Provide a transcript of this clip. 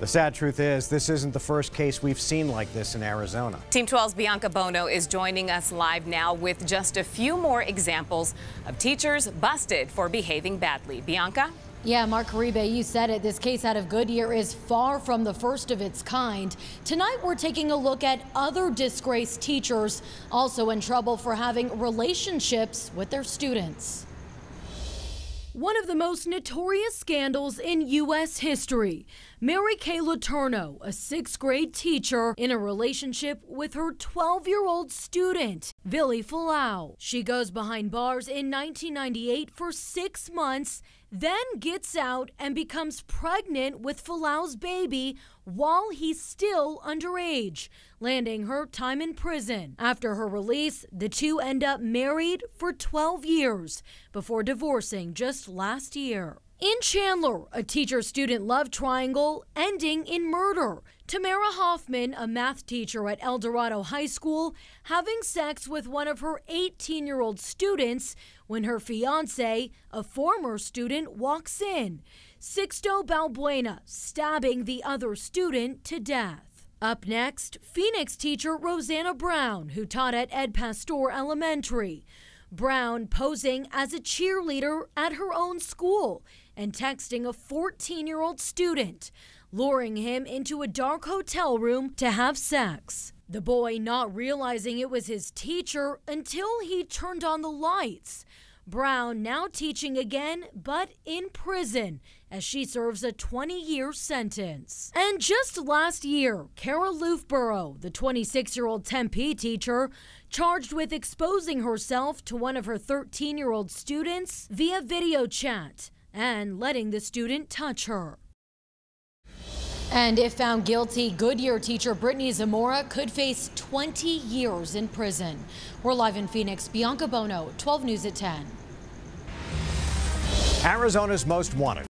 The sad truth is, this isn't the first case we've seen like this in Arizona. Team 12's Bianca Bono is joining us live now with just a few more examples of teachers busted for behaving badly. Bianca? Yeah, Mark Caribe, you said it. This case out of Goodyear is far from the first of its kind. Tonight, we're taking a look at other disgraced teachers also in trouble for having relationships with their students. One of the most notorious scandals in U.S. history. Mary Kay Letourneau, a sixth grade teacher, in a relationship with her 12-year-old student, Vili Falau. She goes behind bars in 1998 for 6 months, then gets out and becomes pregnant with Falau's baby while he's still underage, landing her time in prison. After her release, the two end up married for 12 years before divorcing just last year. In Chandler, a teacher-student love triangle ending in murder. Tamara Hoffman, a math teacher at El Dorado High School, having sex with one of her 18-year-old students when her fiancé, a former student, walks in. Sixto Balbuena stabbing the other student to death. Up next, Phoenix teacher Rosanna Brown, who taught at Ed Pastor Elementary. Brown posing as a cheerleader at her own school and texting a 14-year-old student, luring him into a dark hotel room to have sex. The boy not realizing it was his teacher until he turned on the lights. Brown now teaching again, but in prison, as she serves a 20-year sentence. And just last year, Kara Loofborough, the 26-year-old Tempe teacher, charged with exposing herself to one of her 13-year-old students via video chat and letting the student touch her. And if found guilty, Goodyear teacher Brittany Zamora could face 20 years in prison. We're live in Phoenix. Bianca Bono, 12 News at 10. Arizona's most wanted.